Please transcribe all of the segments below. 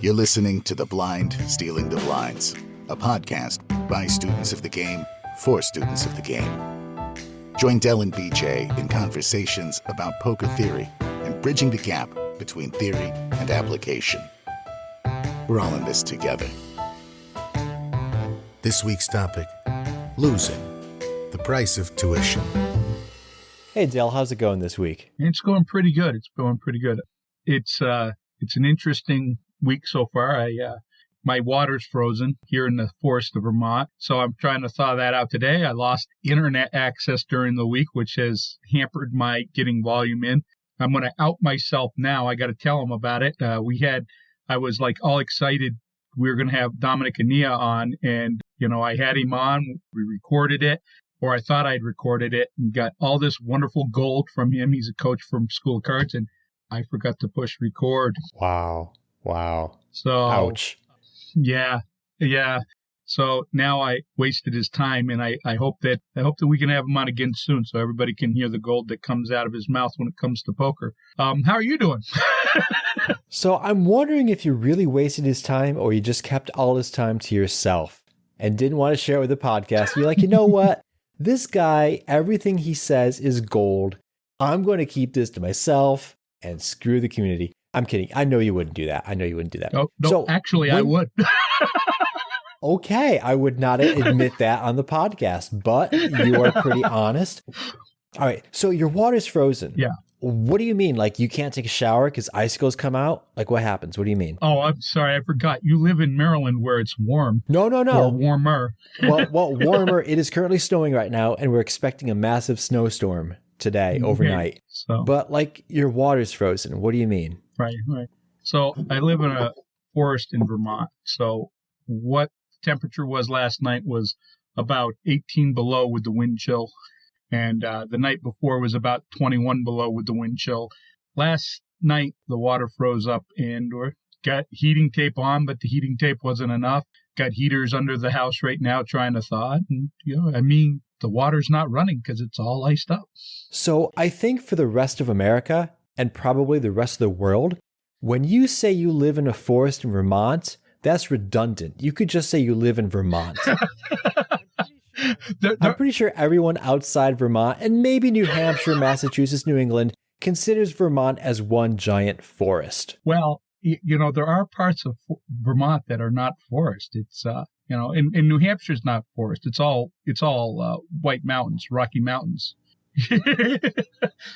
You're listening to The Blind Stealing the Blinds, a podcast by students of the game for students of the game. Join Dell and BJ in conversations about poker theory and bridging the gap between theory and application. We're all in this together. This week's topic, losing, the price of tuition. Hey Dell, how's it going this week? It's going pretty good. It's an interesting week so far. My water's frozen here in the forest of Vermont, so I'm trying to thaw that out today. I lost internet access during the week, which has hampered my getting volume in. I'm going to out myself now. I got to tell them about it. I was like all excited. We were going to have Dominic Ania on, and I had him on. We recorded it, or I thought I'd recorded it, and got all this wonderful gold from him. He's a coach from School of Cards, and I forgot to push record. Wow. So, ouch. Yeah. So now I wasted his time, and I hope that we can have him on again soon, so everybody can hear the gold that comes out of his mouth when it comes to poker. How are you doing? So I'm wondering if you really wasted his time, or you just kept all his time to yourself and didn't want to share it with the podcast. You're like, you know what? This guy, everything he says is gold. I'm going to keep this to myself and screw the community. I'm kidding. I know you wouldn't do that. No, so actually, I would. Okay, I would not admit that on the podcast, but you are pretty honest. All right, so your water's frozen. Yeah. What do you mean? Like you can't take a shower because icicles come out? Like what happens? What do you mean? Oh, I'm sorry. I forgot. You live in Maryland where it's warm. No. Or warmer. well, warmer. It is currently snowing right now, and we're expecting a massive snowstorm today overnight. So. But like your water's frozen. What do you mean? Right. So I live in a forest in Vermont. So what temperature was last night was about 18 below with the wind chill. And the night before was about 21 below with the wind chill. Last night, the water froze up and we got heating tape on, but the heating tape wasn't enough. Got heaters under the house right now trying to thaw it. And, the water's not running because it's all iced up. So I think for the rest of America, and probably the rest of the world, when you say you live in a forest in Vermont, that's redundant. You could just say you live in Vermont. I'm pretty sure everyone outside Vermont, and maybe New Hampshire, Massachusetts, New England, considers Vermont as one giant forest. Well, there are parts of Vermont that are not forest. It's, in New Hampshire's not forest. It's all white mountains, Rocky Mountains.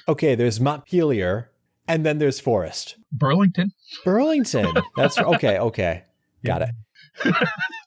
Okay, there's Montpelier, and then there's forest. Burlington. That's okay. Got it.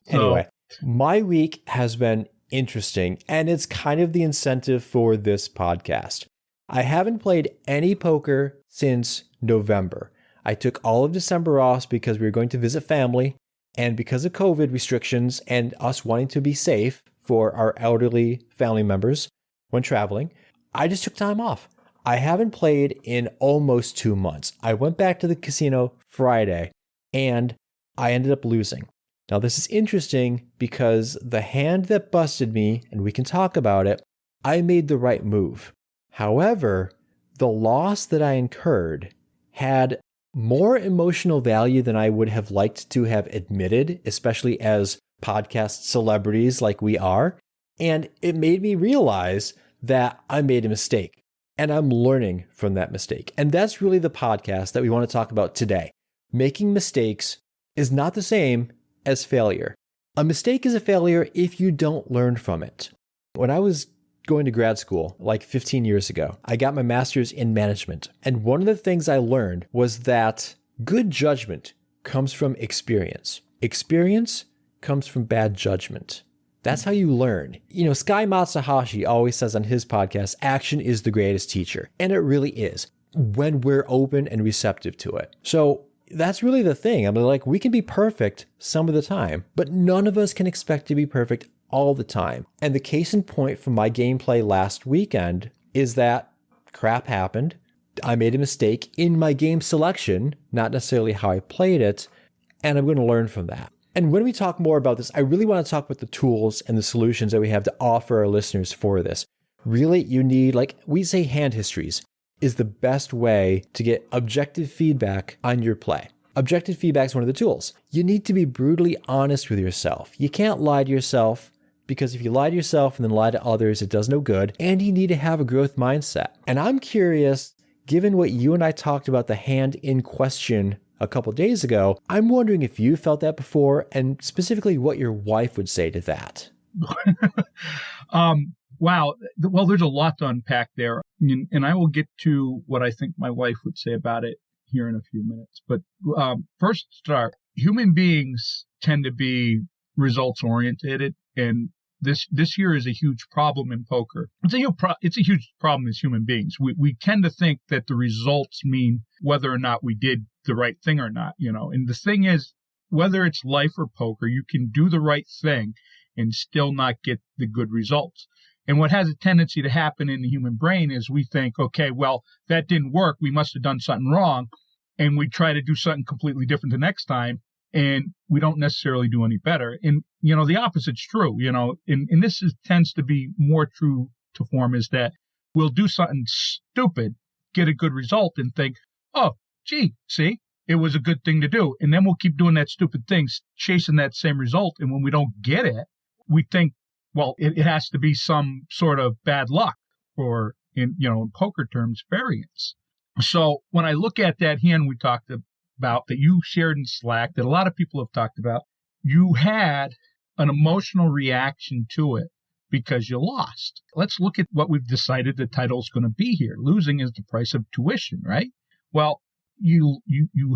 Anyway, my week has been interesting, and it's kind of the incentive for this podcast. I haven't played any poker since November. I took all of December off because we were going to visit family, and because of COVID restrictions and us wanting to be safe for our elderly family members when traveling, I just took time off. I haven't played in almost 2 months. I went back to the casino Friday, and I ended up losing. Now, this is interesting because the hand that busted me, and we can talk about it, I made the right move. However, the loss that I incurred had more emotional value than I would have liked to have admitted, especially as podcast celebrities like we are. And it made me realize that I made a mistake, and I'm learning from that mistake. And that's really the podcast that we want to talk about today. Making mistakes is not the same as failure. A mistake is a failure if you don't learn from it. When I was going to grad school like 15 years ago, I got my master's in management. And one of the things I learned was that good judgment comes from experience. Experience comes from bad judgment. That's how you learn. Sky Matsuhashi always says on his podcast, action is the greatest teacher. And it really is when we're open and receptive to it. So that's really the thing. We can be perfect some of the time, but none of us can expect to be perfect all the time. And the case in point from my gameplay last weekend is that crap happened. I made a mistake in my game selection, not necessarily how I played it, and I'm going to learn from that. And when we talk more about this, I really want to talk about the tools and the solutions that we have to offer our listeners for this. Really, you need, like we say, hand histories is the best way to get objective feedback on your play. Objective feedback is one of the tools. You need to be brutally honest with yourself. You can't lie to yourself, because if you lie to yourself and then lie to others, it does no good. And you need to have a growth mindset. And I'm curious, given what you and I talked about the hand in question a couple days ago, I'm wondering if you felt that before, and specifically what your wife would say to that. Wow. Well, there's a lot to unpack there. And I will get to what I think my wife would say about it here in a few minutes. But first start, human beings tend to be results oriented. And this here is a huge problem in poker. It's a huge problem as human beings. We tend to think that the results mean whether or not we did the right thing or not, And the thing is, whether it's life or poker, you can do the right thing and still not get the good results. And what has a tendency to happen in the human brain is we think, okay, well, that didn't work. We must have done something wrong. And we try to do something completely different the next time. And we don't necessarily do any better. And, the opposite's true, and this tends to be more true to form, is that we'll do something stupid, get a good result, and think, oh, gee, see, it was a good thing to do. And then we'll keep doing that stupid thing, chasing that same result. And when we don't get it, we think, well, it has to be some sort of bad luck, or in poker terms, variance. So when I look at that hand we talked about, that you shared in Slack, that a lot of people have talked about, you had an emotional reaction to it because you lost. Let's look at what we've decided the title's going to be here. Losing is the price of tuition, right? Well, you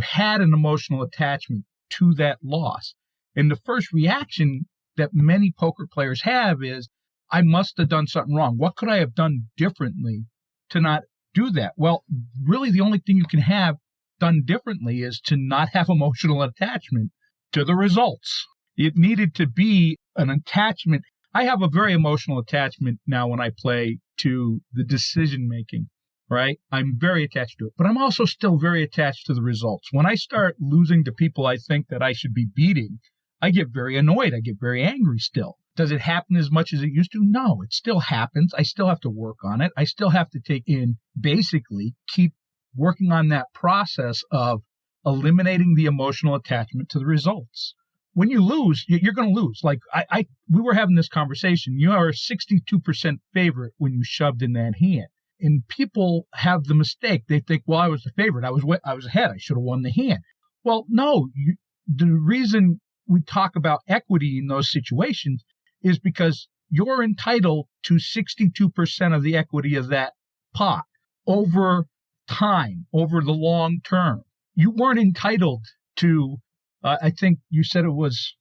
had an emotional attachment to that loss. And the first reaction that many poker players have is, I must have done something wrong. What could I have done differently to not do that? Well, really the only thing you can have done differently is to not have emotional attachment to the results. It needed to be an attachment. I have a very emotional attachment now when I play to the decision making, right? I'm very attached to it, but I'm also still very attached to the results. When I start losing to people I think that I should be beating, I get very annoyed. I get very angry still. Does it happen as much as it used to? No, it still happens. I still have to work on it. I still have to basically keep working on that process of eliminating the emotional attachment to the results. When you lose, you're going to lose. Like we were having this conversation. You are a 62% favorite when you shoved in that hand. And people have the mistake. They think, well, I was the favorite. I was ahead. I should have won the hand. Well, no, the reason we talk about equity in those situations is because you're entitled to 62% of the equity of that pot over time, over the long term. You weren't entitled to, I think you said it was,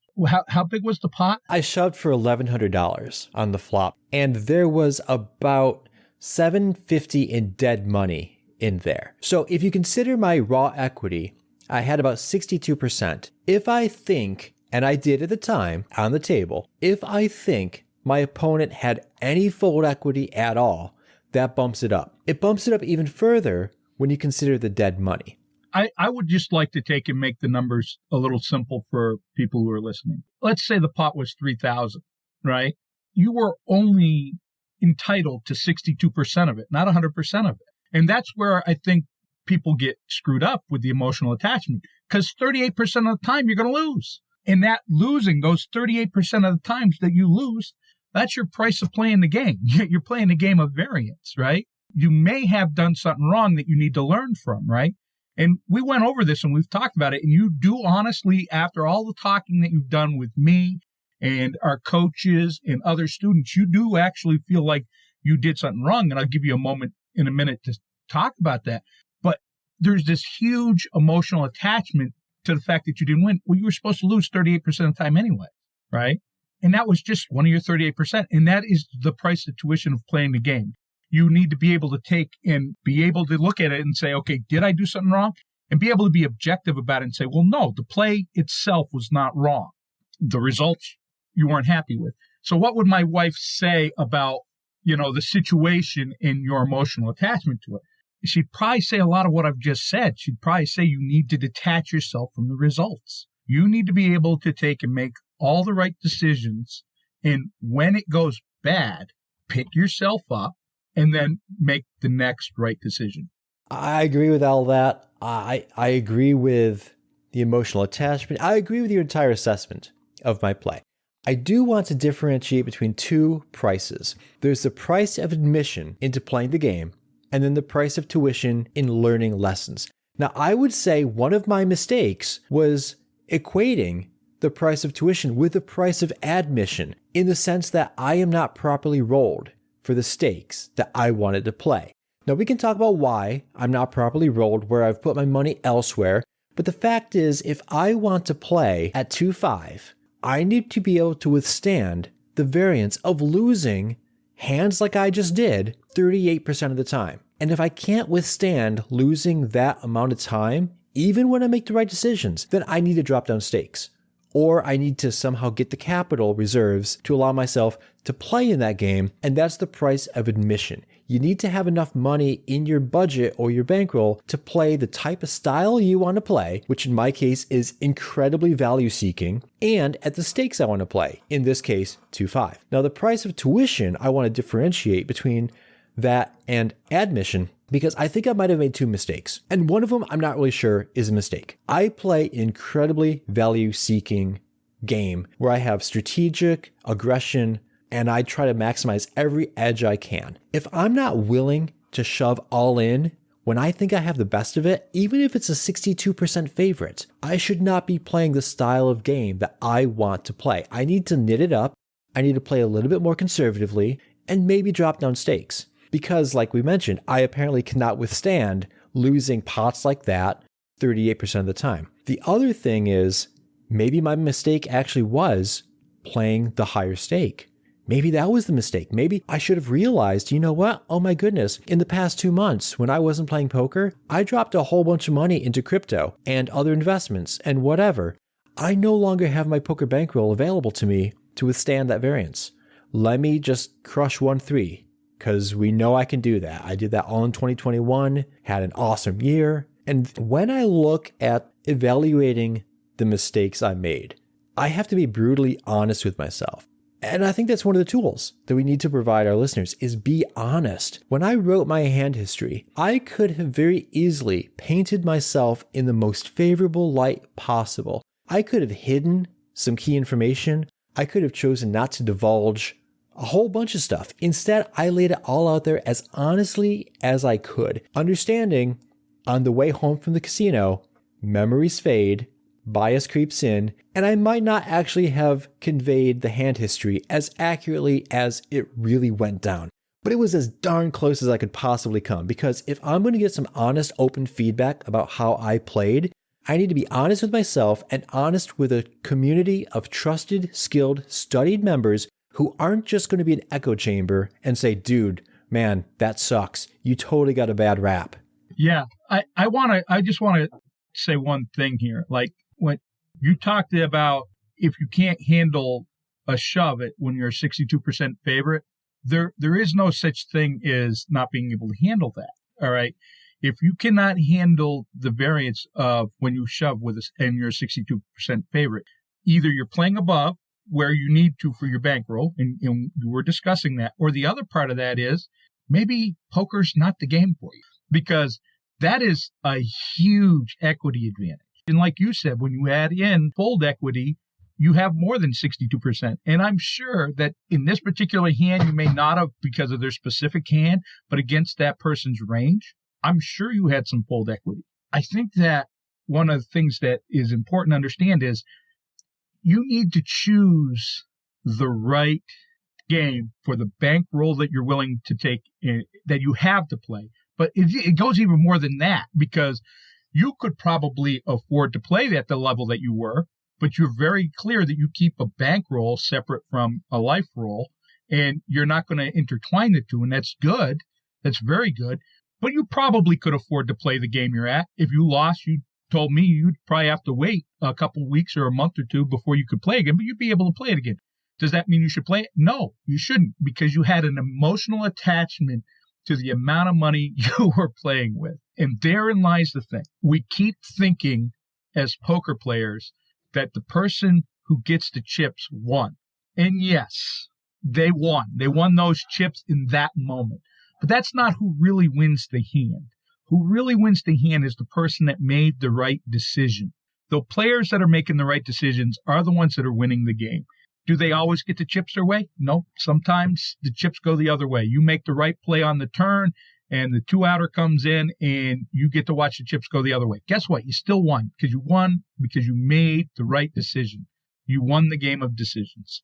how big was the pot? I shoved for $1,100 on the flop, and there was about $750 in dead money in there. So if you consider my raw equity, I had about 62%. If I think, and I did at the time on the table, if I think my opponent had any fold equity at all, that bumps it up. It bumps it up even further when you consider the dead money. I would just like to take and make the numbers a little simple for people who are listening. Let's say the pot was $3,000, right? You were only entitled to 62% of it, not 100% of it. And that's where I think people get screwed up with the emotional attachment, because 38% of the time you're going to lose. And that losing, those 38% of the times that you lose, that's your price of playing the game. You're playing a game of variance, right? You may have done something wrong that you need to learn from, right? And we went over this and we've talked about it. And you do honestly, after all the talking that you've done with me and our coaches and other students, you do actually feel like you did something wrong. And I'll give you a moment in a minute to talk about that. But there's this huge emotional attachment to the fact that you didn't win. Well, you were supposed to lose 38% of the time anyway, right? And that was just one of your 38%. And that is the price of tuition of playing the game. You need to be able to take and be able to look at it and say, okay, did I do something wrong? And be able to be objective about it and say, well, no, the play itself was not wrong. The results you weren't happy with. So what would my wife say about, the situation and your emotional attachment to it? She'd probably say a lot of what I've just said. She'd probably say you need to detach yourself from the results. You need to be able to take and make all the right decisions. And when it goes bad, pick yourself up and then make the next right decision. I agree with all that. I agree with the emotional attachment. I agree with your entire assessment of my play. I do want to differentiate between two prices. There's the price of admission into playing the game, and then the price of tuition in learning lessons. Now, I would say one of my mistakes was equating the price of tuition with the price of admission, in the sense that I am not properly rolled for the stakes that I wanted to play. Now, we can talk about why I'm not properly rolled, where I've put my money elsewhere, but the fact is, if I want to play at 2-5, I need to be able to withstand the variance of losing hands like I just did 38% of the time. And if I can't withstand losing that amount of time, even when I make the right decisions, then I need to drop down stakes. Or I need to somehow get the capital reserves to allow myself to play in that game, and that's the price of admission. You need to have enough money in your budget or your bankroll to play the type of style you want to play, which in my case is incredibly value-seeking, and at the stakes I want to play, in this case, 2-5. Now, the price of tuition, I want to differentiate between that and admission, because I think I might have made two mistakes. And one of them, I'm not really sure, is a mistake. I play incredibly value-seeking game where I have strategic aggression and I try to maximize every edge I can. If I'm not willing to shove all in when I think I have the best of it, even if it's a 62% favorite, I should not be playing the style of game that I want to play. I need to knit it up. I need to play a little bit more conservatively and maybe drop down stakes. Because, like we mentioned, I apparently cannot withstand losing pots like that 38% of the time. The other thing is, maybe my mistake actually was playing the higher stake. Maybe that was the mistake. Maybe I should have realized, you know what? Oh my goodness, in the past 2 months, when I wasn't playing poker, I dropped a whole bunch of money into crypto and other investments and whatever. I no longer have my poker bankroll available to me to withstand that variance. Let me just crush 1-3. Because we know I can do that. I did that all in 2021, had an awesome year. And when I look at evaluating the mistakes I made, I have to be brutally honest with myself. And I think that's one of the tools that we need to provide our listeners is be honest. When I wrote my hand history, I could have very easily painted myself in the most favorable light possible. I could have hidden some key information. I could have chosen not to divulge a whole bunch of stuff. Instead, I laid it all out there as honestly as I could, understanding on the way home from the casino, memories fade, bias creeps in, and I might not actually have conveyed the hand history as accurately as it really went down. But it was as darn close as I could possibly come, because if I'm going to get some honest, open feedback about how I played, I need to be honest with myself and honest with a community of trusted, skilled, studied members who aren't just going to be an echo chamber and say, dude, man, that sucks. You totally got a bad rap. Yeah. I just want to say one thing here. Like when you talked about if you can't handle a shove it when you're a 62% favorite, there is no such thing as not being able to handle that. All right. If you cannot handle the variance of when you shove with us and you're a 62% favorite, either you're playing above where you need to for your bankroll, and we're discussing that. Or the other part of that is maybe poker's not the game for you, because that is a huge equity advantage. And like you said, when you add in fold equity, you have more than 62%. And I'm sure that in this particular hand, you may not have because of their specific hand, but against that person's range, I'm sure you had some fold equity. I think that one of the things that is important to understand is you need to choose the right game for the bankroll that you're willing to take, that you have to play. But it goes even more than that, because you could probably afford to play at the level that you were, but you're very clear that you keep a bankroll separate from a life roll, and you're not going to intertwine the two, and that's good. That's very good. But you probably could afford to play the game you're at. If you lost, you told me you'd probably have to wait a couple of weeks or a month or two before you could play again, but you'd be able to play it again. Does that mean you should play it? No, you shouldn't, because you had an emotional attachment to the amount of money you were playing with. And therein lies the thing. We keep thinking as poker players that the person who gets the chips won. And yes, they won. They won those chips in that moment. But that's not who really wins the hand. Who really wins the hand is the person that made the right decision. The players that are making the right decisions are the ones that are winning the game. Do they always get the chips their way? No. Sometimes the chips go the other way. You make the right play on the turn, and the two-outer comes in, and you get to watch the chips go the other way. Guess what? You still won because you made the right decision. You won the game of decisions.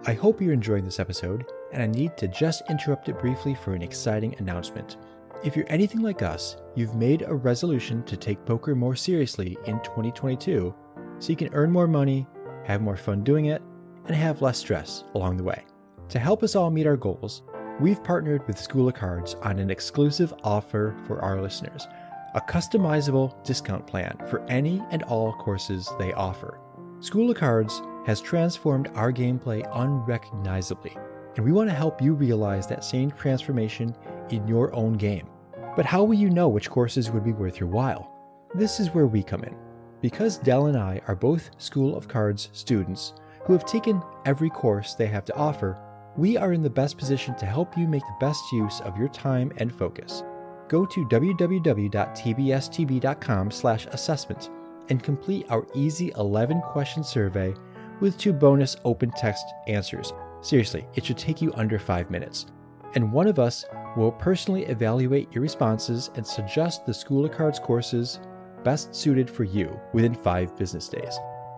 I hope you're enjoying this episode, and I need to just interrupt it briefly for an exciting announcement. If you're anything like us, you've made a resolution to take poker more seriously in 2022 so you can earn more money, have more fun doing it, and have less stress along the way. To help us all meet our goals, we've partnered with School of Cards on an exclusive offer for our listeners, a customizable discount plan for any and all courses they offer. School of Cards has transformed our gameplay unrecognizably, and we want to help you realize that same transformation in your own game. But how will you know which courses would be worth your while? This is where we come in. Because Dell and I are both School of Cards students who have taken every course they have to offer, we are in the best position to help you make the best use of your time and focus. Go to www.tbstb.com/assessment and complete our easy 11-question survey with 2 bonus open text answers. Seriously, it should take you under 5 minutes. And one of us will personally evaluate your responses and suggest the School of Cards courses best suited for you within 5 business days.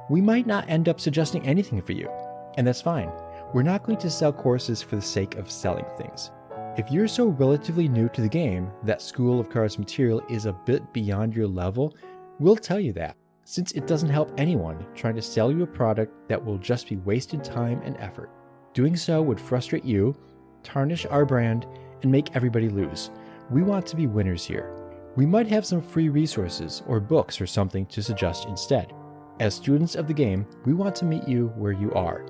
We might not end up suggesting anything for you, and that's fine. We're not going to sell courses for the sake of selling things. If you're so relatively new to the game that School of Cards material is a bit beyond your level, we'll tell you that, since it doesn't help anyone trying to sell you a product that will just be wasted time and effort. Doing so would frustrate you, tarnish our brand, and make everybody lose. We want to be winners here. We might have some free resources or books or something to suggest instead. As students of the game, we want to meet you where you are.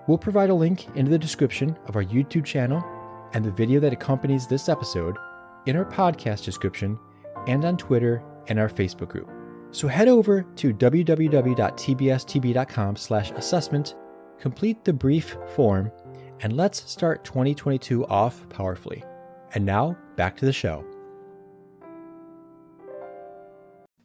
We'll provide a link in the description of our YouTube channel and the video that accompanies this episode in our podcast description and on Twitter and our Facebook group. So head over to www.tbstb.com/assessment, complete the brief form, and let's start 2022 off powerfully. And now, back to the show.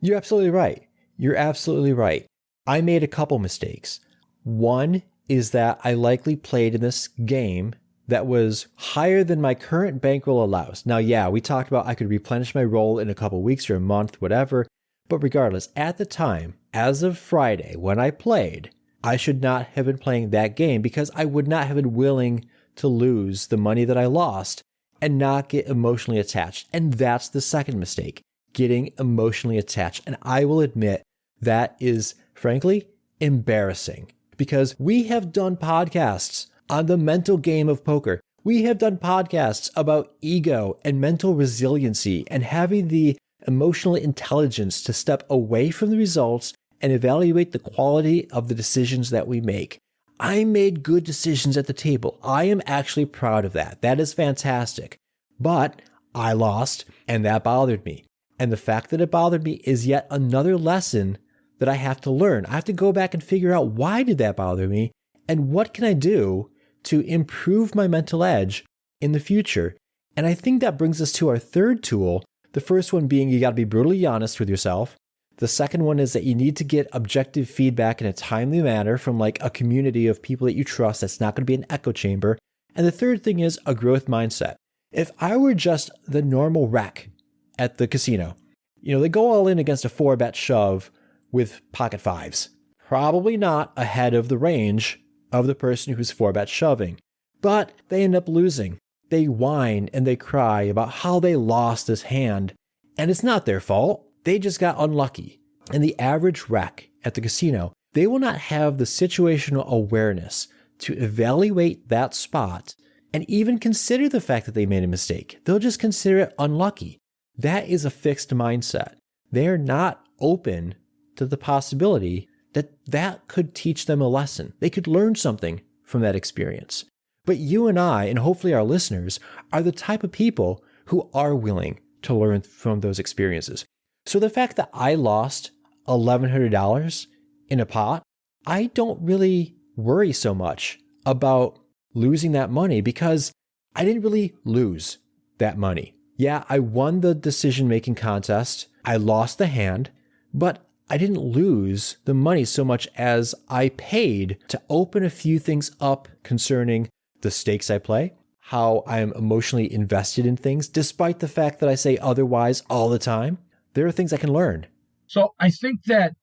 You're absolutely right. You're absolutely right. I made a couple mistakes. One is that I likely played in this game that was higher than my current bankroll allows. Now, yeah, we talked about I could replenish my roll in a couple weeks or a month, whatever. But regardless, at the time, as of Friday, when I played, I should not have been playing that game because I would not have been willing to lose the money that I lost and not get emotionally attached. And that's the second mistake, getting emotionally attached. And I will admit that is, frankly, embarrassing because we have done podcasts on the mental game of poker. We have done podcasts about ego and mental resiliency and having the emotional intelligence to step away from the results and evaluate the quality of the decisions that we make. I made good decisions at the table. I am actually proud of that. That is fantastic. But I lost, and that bothered me. And the fact that it bothered me is yet another lesson that I have to learn. I have to go back and figure out why did that bother me and what can I do to improve my mental edge in the future. And I think that brings us to our third tool. The first one being you got to be brutally honest with yourself. The second one is that you need to get objective feedback in a timely manner from like a community of people that you trust that's not going to be an echo chamber. And the third thing is a growth mindset. If I were just the normal rec at the casino, they go all in against a 4-bet shove with pocket fives. Probably not ahead of the range of the person who's 4-bet shoving, but they end up losing. They whine and they cry about how they lost this hand, and it's not their fault. They just got unlucky. And the average rec at the casino, they will not have the situational awareness to evaluate that spot and even consider the fact that they made a mistake. They'll just consider it unlucky. That is a fixed mindset. They're not open to the possibility that that could teach them a lesson. They could learn something from that experience. But you and I, and hopefully our listeners, are the type of people who are willing to learn from those experiences. So the fact that I lost $1,100 in a pot, I don't really worry so much about losing that money because I didn't really lose that money. Yeah, I won the decision-making contest. I lost the hand, but I didn't lose the money so much as I paid to open a few things up concerning the stakes I play, how I'm emotionally invested in things, despite the fact that I say otherwise all the time. There are things I can learn. So I think that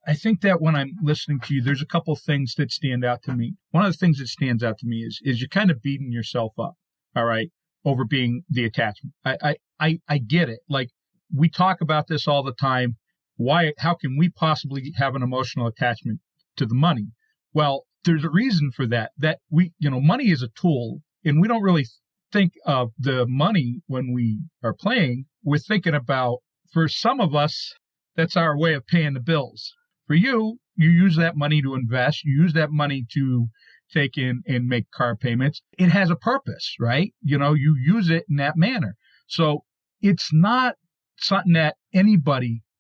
when I'm listening to you, there's a couple things that stand out to me. One of the things that stands out to me is you're kind of beating yourself up, all right, over being the attachment. I get it. Like, we talk about this all the time. How can we possibly have an emotional attachment to the money? Well, there's a reason for that money is a tool, and we don't really think of the money when we are playing. We're thinking about, for some of us, that's our way of paying the bills. For you, you use that money to invest. You use that money to take in and make car payments. It has a purpose, right? You use it in that manner. So it's not something that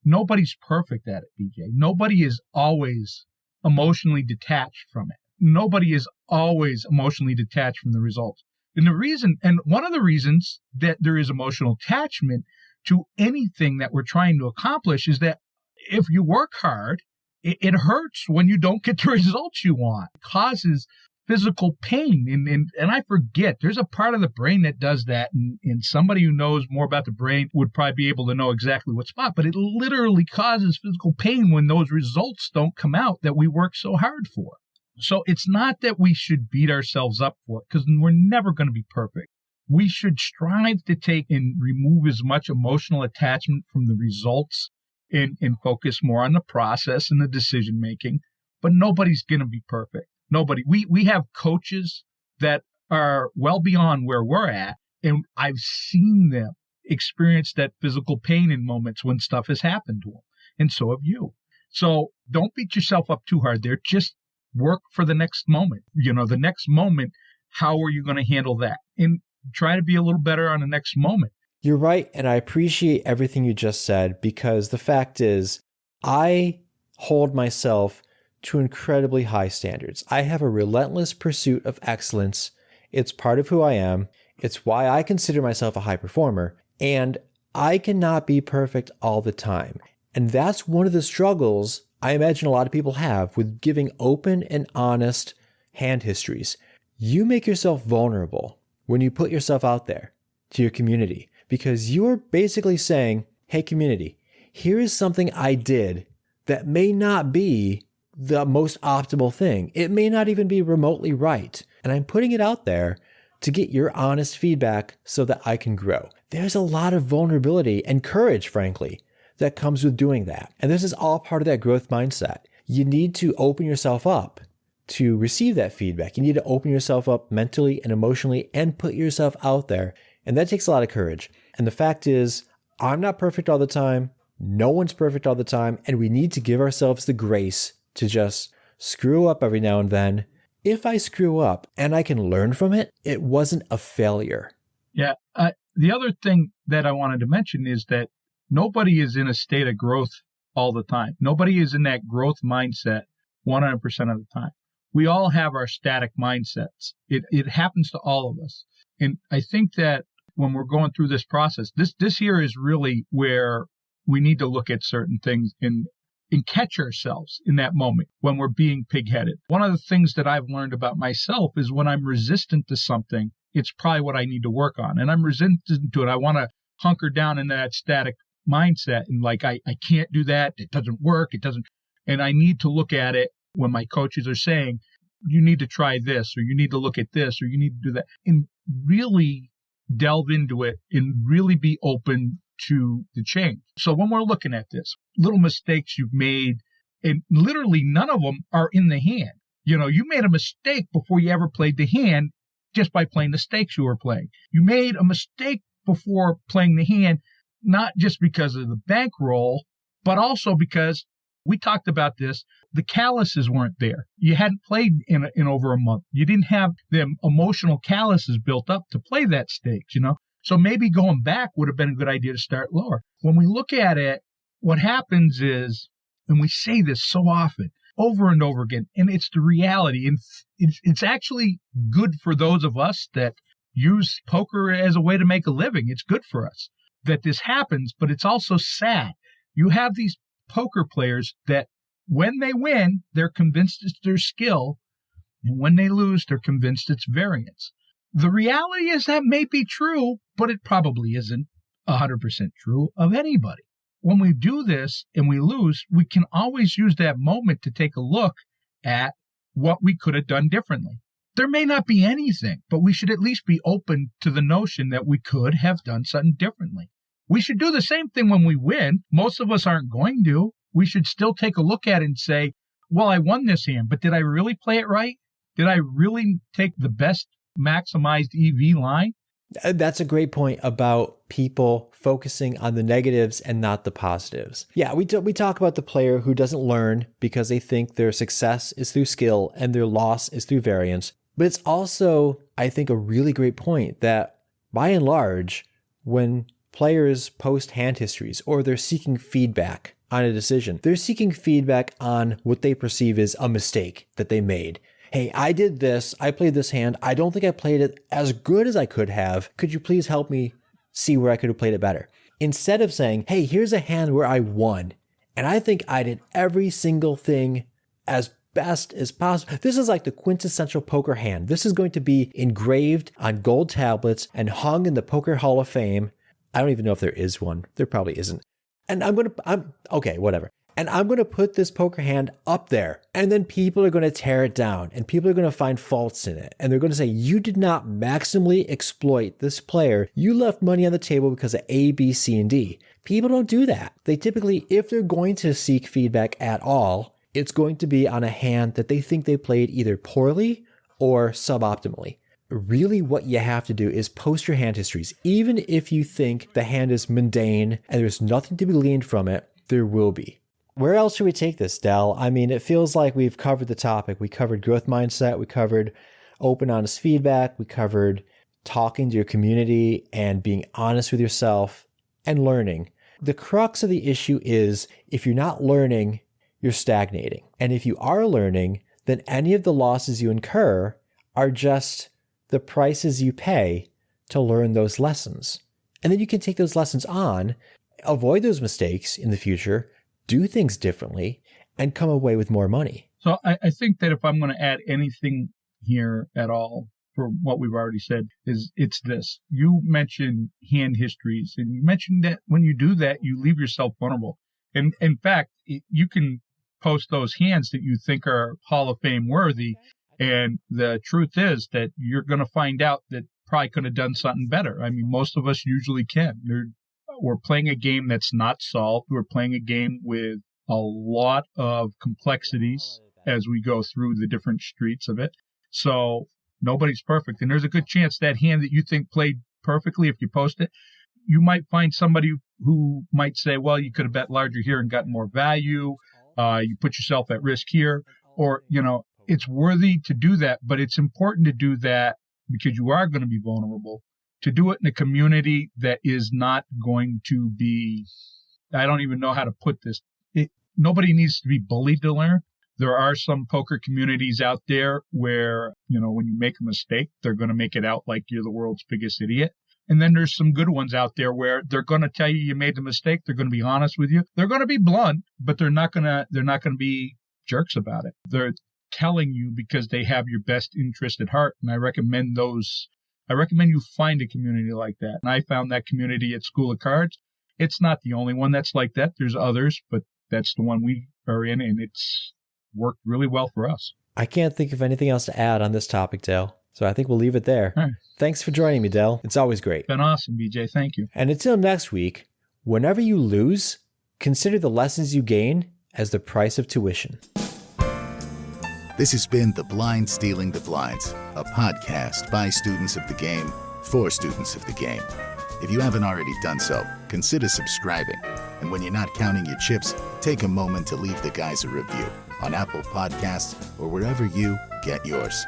nobody's perfect at it, BJ. Nobody is always emotionally detached from it. Nobody is always emotionally detached from the results. And one of the reasons that there is emotional attachment to anything that we're trying to accomplish is that if you work hard, it hurts when you don't get the results you want. It causes physical pain. And I forget, there's a part of the brain that does that. And somebody who knows more about the brain would probably be able to know exactly what spot. But it literally causes physical pain when those results don't come out that we work so hard for. So it's not that we should beat ourselves up for it, because we're never going to be perfect. We should strive to take and remove as much emotional attachment from the results and focus more on the process and the decision making. But nobody's going to be perfect. Nobody. We have coaches that are well beyond where we're at, and I've seen them experience that physical pain in moments when stuff has happened to them, and so have you. So don't beat yourself up too hard there. Just work for the next moment. The next moment, how are you going to handle that? And try to be a little better on the next moment. You're right, and I appreciate everything you just said, because the fact is, I hold myself to incredibly high standards. I have a relentless pursuit of excellence. It's part of who I am. It's why I consider myself a high performer, and I cannot be perfect all the time. And that's one of the struggles I imagine a lot of people have with giving open and honest hand histories. You make yourself vulnerable when you put yourself out there to your community, because you are basically saying, hey, community, here is something I did that may not be the most optimal thing. It may not even be remotely right. And I'm putting it out there to get your honest feedback so that I can grow. There's a lot of vulnerability and courage, frankly, that comes with doing that. And this is all part of that growth mindset. You need to open yourself up to receive that feedback. You need to open yourself up mentally and emotionally and put yourself out there. And that takes a lot of courage. And the fact is, I'm not perfect all the time. No one's perfect all the time. And we need to give ourselves the grace to just screw up every now and then. If I screw up and I can learn from it, it wasn't a failure. Yeah. The other thing that I wanted to mention is that nobody is in a state of growth all the time. Nobody is in that growth mindset 100% of the time. We all have our static mindsets. It happens to all of us. And I think that when we're going through this process, this here is really where we need to look at certain things and catch ourselves in that moment when we're being pig-headed. One of the things that I've learned about myself is when I'm resistant to something, it's probably what I need to work on. And I'm resistant to it. I want to hunker down in that static mindset and like, I can't do that. It doesn't work. It doesn't. And I need to look at it when my coaches are saying, you need to try this, or you need to look at this, or you need to do that, and really delve into it and really be open to the change. So when we're looking at this, little mistakes you've made, and literally none of them are in the hand. You made a mistake before you ever played the hand just by playing the stakes you were playing. You made a mistake before playing the hand, not just because of the bankroll, but also because we talked about this. The calluses weren't there. You hadn't played in over a month. You didn't have them emotional calluses built up to play that stakes, So maybe going back would have been a good idea to start lower. When we look at it, what happens is, and we say this so often, over and over again, and it's the reality, and it's actually good for those of us that use poker as a way to make a living. It's good for us that this happens, but it's also sad. You have these poker players that when they win, they're convinced it's their skill. And when they lose, they're convinced it's variance. The reality is that may be true, but it probably isn't 100% true of anybody. When we do this and we lose, we can always use that moment to take a look at what we could have done differently. There may not be anything, but we should at least be open to the notion that we could have done something differently. We should do the same thing when we win. Most of us aren't going to. We should still take a look at it and say, well, I won this hand, but did I really play it right? Did I really take the best maximized EV line? That's a great point about people focusing on the negatives and not the positives. Yeah, we talk about the player who doesn't learn because they think their success is through skill and their loss is through variance. But it's also, I think, a really great point that by and large, when players post hand histories or they're seeking feedback on a decision, they're seeking feedback on what they perceive as a mistake that they made. Hey, I did this. I played this hand. I don't think I played it as good as I could have. Could you please help me see where I could have played it better? Instead of saying, hey, here's a hand where I won, and I think I did every single thing as best as possible. This is like the quintessential poker hand. This is going to be engraved on gold tablets and hung in the Poker Hall of Fame. I don't even know if there is one. There probably isn't. And okay, whatever. And I'm going to put this poker hand up there, and then people are going to tear it down, and people are going to find faults in it. And they're going to say, you did not maximally exploit this player. You left money on the table because of A, B, C, and D. People don't do that. They typically, if they're going to seek feedback at all, it's going to be on a hand that they think they played either poorly or suboptimally. Really, what you have to do is post your hand histories. Even if you think the hand is mundane and there's nothing to be gleaned from it, there will be. Where else should we take this, Dell? I mean, it feels like we've covered the topic. We covered growth mindset. We covered open, honest feedback. We covered talking to your community and being honest with yourself and learning. The crux of the issue is if you're not learning, you're stagnating. And if you are learning, then any of the losses you incur are just the prices you pay to learn those lessons. And then you can take those lessons on, avoid those mistakes in the future, do things differently, and come away with more money. So I think that if I'm going to add anything here at all for what we've already said, it's this. You mentioned hand histories, and you mentioned that when you do that, you leave yourself vulnerable. And in fact, you can post those hands that you think are Hall of Fame worthy, and the truth is that you're going to find out that probably could have done something better. I mean, most of us usually can. We're playing a game that's not solved. We're playing a game with a lot of complexities as we go through the different streets of it. So nobody's perfect. And there's a good chance that hand that you think played perfectly, if you post it, you might find somebody who might say, well, you could have bet larger here and gotten more value. You put yourself at risk here. Or, it's worthy to do that, but it's important to do that because you are going to be vulnerable. To do it in a community that is not going to be, I don't even know how to put this. Nobody needs to be bullied to learn. There are some poker communities out there where, when you make a mistake, they're going to make it out like you're the world's biggest idiot. And then there's some good ones out there where they're going to tell you made the mistake. They're going to be honest with you. They're going to be blunt, but they're not going to be jerks about it. They're telling you because they have your best interest at heart. And I recommend you find a community like that. And I found that community at School of Cards. It's not the only one that's like that. There's others, but that's the one we are in, and it's worked really well for us. I can't think of anything else to add on this topic, Dell. So I think we'll leave it there. All right. Thanks for joining me, Dell. It's always great. Been awesome, BJ. Thank you. And until next week, whenever you lose, consider the lessons you gain as the price of tuition. This has been The Blind Stealing the Blinds, a podcast by students of the game for students of the game. If you haven't already done so, consider subscribing. And when you're not counting your chips, take a moment to leave the guys a review on Apple Podcasts or wherever you get yours.